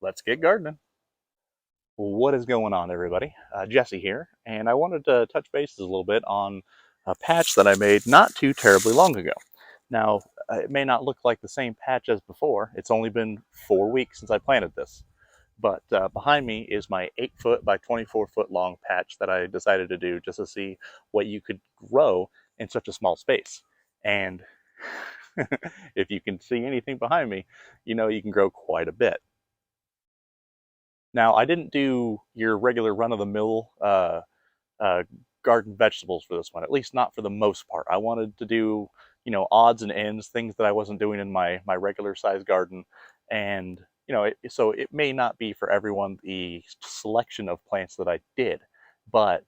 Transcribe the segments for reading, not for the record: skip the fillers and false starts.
Let's get gardening. What is going on, everybody? Jesse here, and I wanted to touch bases a little bit on a patch that I made not too terribly long ago. Now, it may not look like the same patch as before. It's only been 4 weeks since I planted this, but behind me is my 8 foot by 24 foot long patch that I decided to do just to see what you could grow in such a small space. And if you can see anything behind me, you know you can grow quite a bit. Now, I didn't do your regular run of the mill uh, garden vegetables for this one, at least not for the most part. I wanted to do, odds and ends, things that I wasn't doing in my regular size garden. And, so it may not be for everyone the selection of plants that I did, but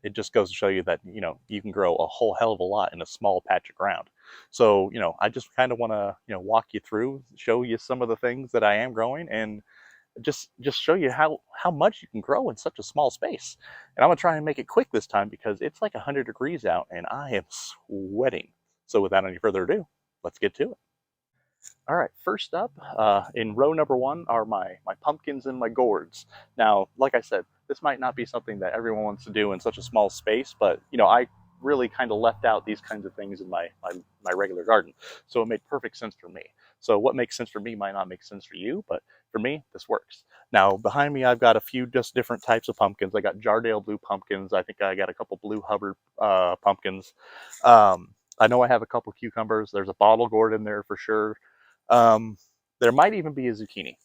it just goes to show you that, you can grow a whole hell of a lot in a small patch of ground. So, I just kind of want to, walk you through, show you some of the things that I am growing, and just show you how much you can grow in such a small space. And I'm gonna try and make it quick this time because it's like 100 degrees out and I am sweating. So without any further ado, let's get to it. All right, first up, in row number one are my pumpkins and my gourds. Now, like I said, this might not be something that everyone wants to do in such a small space, but I really kind of left out these kinds of things in my regular garden, so it made perfect sense for me. So what makes sense for me might not make sense for you, but for me, this works. Now, behind me, I've got a few just different types of pumpkins. I got Jardale blue pumpkins. I think I got a couple blue Hubbard pumpkins. I know I have a couple cucumbers. There's a bottle gourd in there for sure. um, there might even be a zucchini,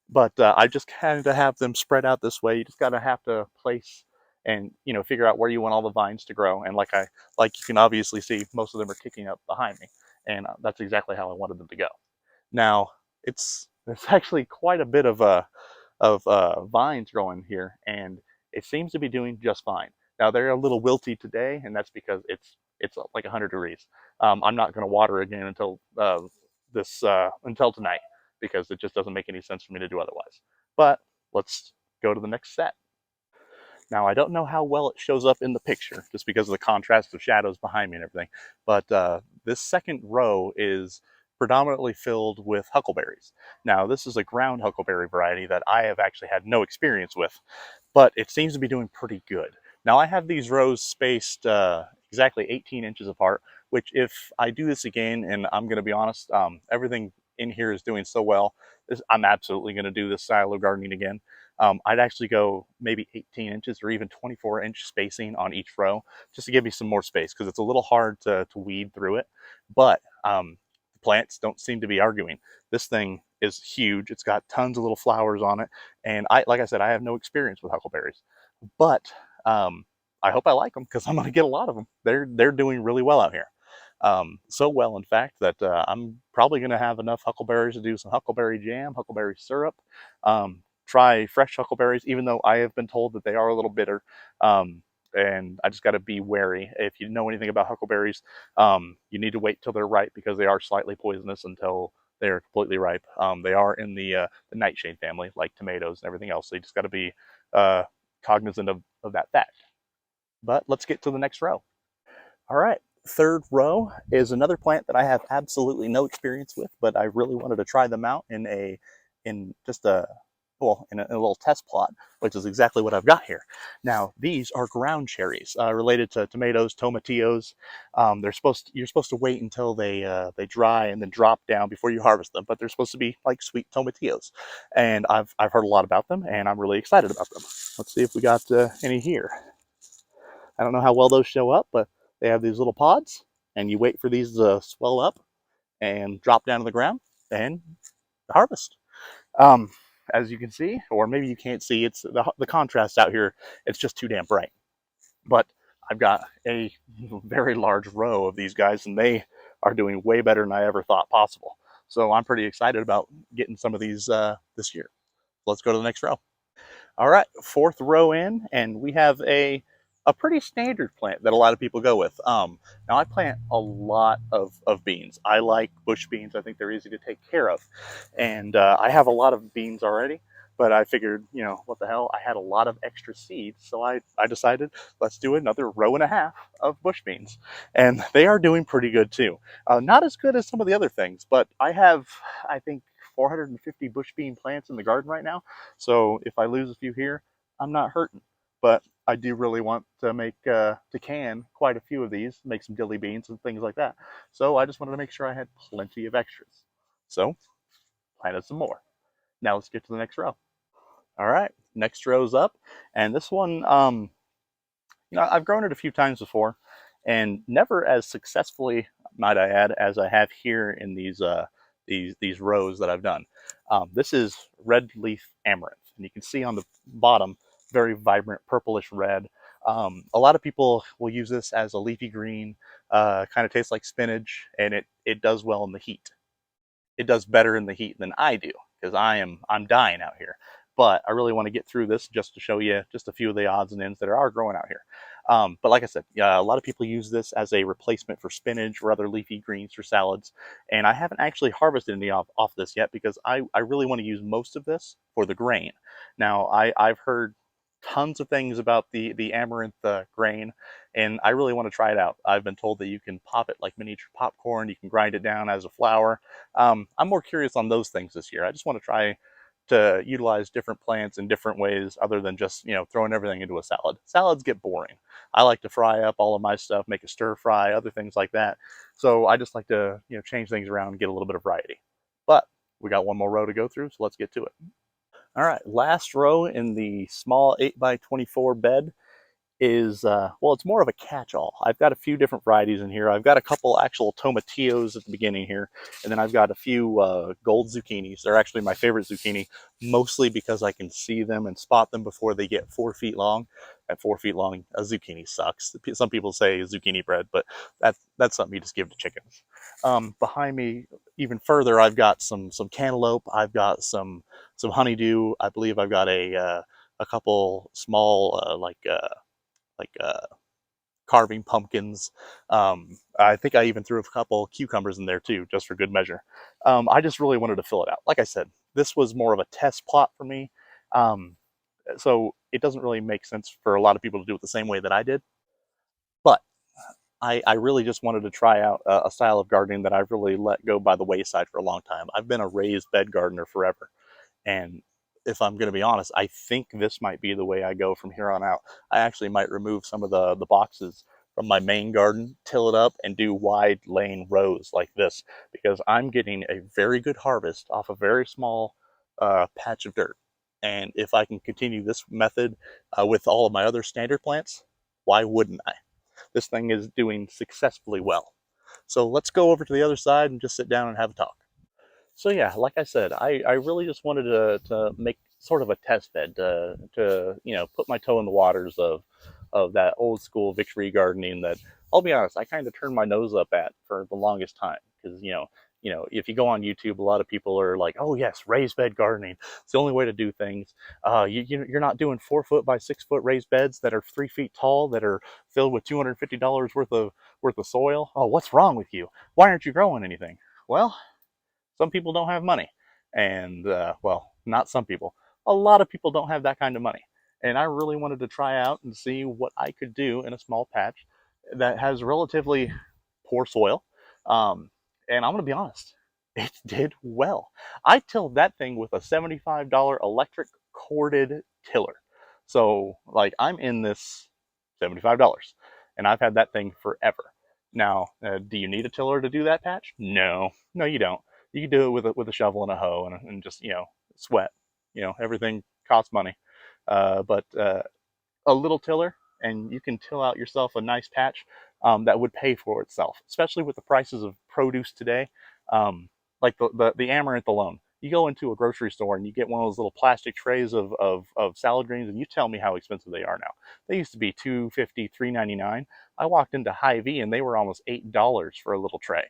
but I just kind of have them spread out this way. You just gotta have to place and figure out where you want all the vines to grow. And like you can obviously see, most of them are kicking up behind me, and that's exactly how I wanted them to go. Now it's actually quite a bit of vines growing here, and it seems to be doing just fine. Now they're a little wilty today, and that's because it's like 100 degrees. I'm not going to water again until tonight because it just doesn't make any sense for me to do otherwise. But let's go to the next set. Now, I don't know how well it shows up in the picture just because of the contrast of shadows behind me and everything, but this second row is predominantly filled with huckleberries. Now, this is a ground huckleberry variety that I have actually had no experience with, but it seems to be doing pretty good. Now, I have these rows spaced exactly 18 inches apart, which if I do this again, and I'm going to be honest, everything in here is doing so well, I'm absolutely going to do this style of gardening again. I'd actually go maybe 18 inches or even 24-inch spacing on each row just to give me some more space because it's a little hard to weed through it. But the plants don't seem to be arguing. This thing is huge. It's got tons of little flowers on it. And like I said, I have no experience with huckleberries, but I hope I like them because I'm going to get a lot of them. They're doing really well out here. So well, in fact, that I'm probably going to have enough huckleberries to do some huckleberry jam, huckleberry syrup, try fresh huckleberries, even though I have been told that they are a little bitter. And I just got to be wary. If you know anything about huckleberries, you need to wait till they're ripe because they are slightly poisonous until they are completely ripe. They are in the nightshade family, like tomatoes and everything else. So you just got to be uh, cognizant of that fact. But let's get to the next row. All right. Third row is another plant that I have absolutely no experience with, but I really wanted to try them out in just a in a little test plot, which is exactly what I've got here. Now these are ground cherries, related to tomatoes, tomatillos. You're supposed to wait until they dry and then drop down before you harvest them, but they're supposed to be like sweet tomatillos, and I've heard a lot about them, and I'm really excited about them. Let's see if we got any here. I don't know how well those show up, but they have these little pods, and you wait for these to swell up and drop down to the ground and harvest. Um, as you can see, or maybe you can't see, it's the contrast out here. It's just too damn bright. But I've got a very large row of these guys, and they are doing way better than I ever thought possible. So I'm pretty excited about getting some of these this year. Let's go to the next row. All right, fourth row in, and we have a pretty standard plant that a lot of people go with. Now I plant a lot of beans. I like bush beans. I think they're easy to take care of, and I have a lot of beans already. but I figured, what the hell? I had a lot of extra seeds, so I decided let's do another row and a half of bush beans, and they are doing pretty good too. Not as good as some of the other things, but I have, I think, 450 bush bean plants in the garden right now. So if I lose a few here, I'm not hurting. But I do really want to to can quite a few of these, make some dilly beans and things like that. So I just wanted to make sure I had plenty of extras. So planted some more. Now let's get to the next row. All right, next row's up, and this one, I've grown it a few times before, and never as successfully, might I add, as I have here in these rows that I've done. This is red leaf amaranth, and you can see on the bottom, very vibrant purplish red. A lot of people will use this as a leafy green, kind of tastes like spinach, and it does well in the heat. It does better in the heat than I do because I'm dying out here. But I really want to get through this just to show you just a few of the odds and ends that are growing out here. But like I said, a lot of people use this as a replacement for spinach or other leafy greens for salads. And I haven't actually harvested any off this yet because I really want to use most of this for the grain. Now, I've heard tons of things about the amaranth grain, and I really want to try it out. I've been told that you can pop it like miniature popcorn, you can grind it down as a flour. I'm more curious on those things this year. I just want to try to utilize different plants in different ways other than just, throwing everything into a salad. Salads get boring. I like to fry up all of my stuff, make a stir fry, other things like that. So I just like to, change things around and get a little bit of variety. But we got one more row to go through, so let's get to it. All right, last row in the small 8 by 24 bed is, well, it's more of a catch-all. I've got a few different varieties in here. I've got a couple actual tomatillos at the beginning here, and then I've got a few gold zucchinis. They're actually my favorite zucchini, mostly because I can see them and spot them before they get 4 feet long. At 4 feet long, a zucchini sucks. Some people say zucchini bread, but that's something you just give to chickens. Behind me, even further, I've got some cantaloupe. I've got some honeydew. I believe I've got a couple small like carving pumpkins. I think I even threw a couple cucumbers in there too, just for good measure. I just really wanted to fill it out. Like I said, this was more of a test plot for me. Um, so it doesn't really make sense for a lot of people to do it the same way that I did. But I really just wanted to try out a style of gardening that I've really let go by the wayside for a long time. I've been a raised bed gardener forever. And if I'm going to be honest, I think this might be the way I go from here on out. I actually might remove some of the boxes from my main garden, till it up, and do wide lane rows like this because I'm getting a very good harvest off a very small patch of dirt. And if I can continue this method with all of my other standard plants, why wouldn't I? This thing is doing successfully well. So let's go over to the other side and just sit down and have a talk. So yeah, like I said, I really just wanted to make sort of a test bed to put my toe in the waters of that old school victory gardening that, I'll be honest, I kind of turned my nose up at for the longest time because if you go on YouTube, a lot of people are like, oh yes, raised bed gardening, it's the only way to do things. You're not doing 4 foot by 6 foot raised beds that are 3 feet tall that are filled with $250 worth of soil. Oh, what's wrong with you? Why aren't you growing anything? Well, some people don't have money. And, well, not some people. A lot of people don't have that kind of money. And I really wanted to try out and see what I could do in a small patch that has relatively poor soil. Um, and I'm going to be honest, it did well. I tilled that thing with a $75 electric corded tiller. So, like, I'm in this $75, and I've had that thing forever. Now, do you need a tiller to do that patch? No, no, you don't. You can do it with a shovel and a hoe and just sweat. Everything costs money, but a little tiller and you can till out yourself a nice patch that would pay for itself, especially with the prices of produce today. Um, like the amaranth alone. You go into a grocery store and you get one of those little plastic trays of salad greens, and you tell me how expensive they are now. They used to be $2.50, $3.99. I walked into Hy-Vee and they were almost $8 for a little tray.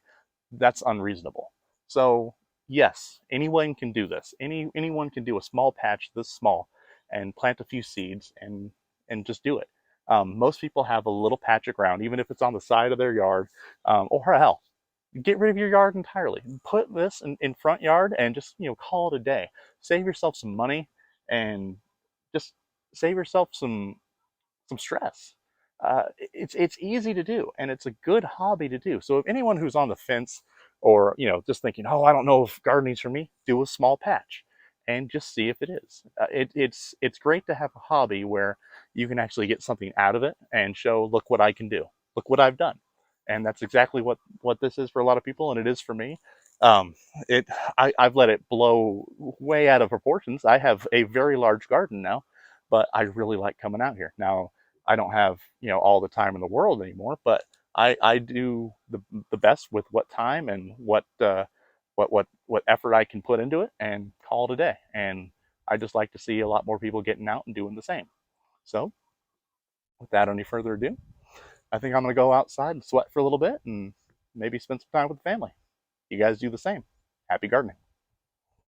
That's unreasonable. So yes, anyone can do this. Anyone can do a small patch this small and plant a few seeds and just do it. Most people have a little patch of ground, even if it's on the side of their yard, or hell, get rid of your yard entirely. Put this in front yard and just call it a day. Save yourself some money and just save yourself some stress. It's easy to do, and it's a good hobby to do. So if anyone who's on the fence, or just thinking, oh, I don't know if gardening's for me, do a small patch, and just see if it is. It's great to have a hobby where you can actually get something out of it and show, look what I can do, look what I've done, and that's exactly what this is for a lot of people, and it is for me. Um, it I've let it blow way out of proportions. I have a very large garden now, but I really like coming out here now. I don't have all the time in the world anymore, but I do the best with what time and what effort I can put into it, and call it a day. And I just like to see a lot more people getting out and doing the same. So without any further ado, I think I'm gonna go outside and sweat for a little bit and maybe spend some time with the family. You guys do the same. Happy gardening.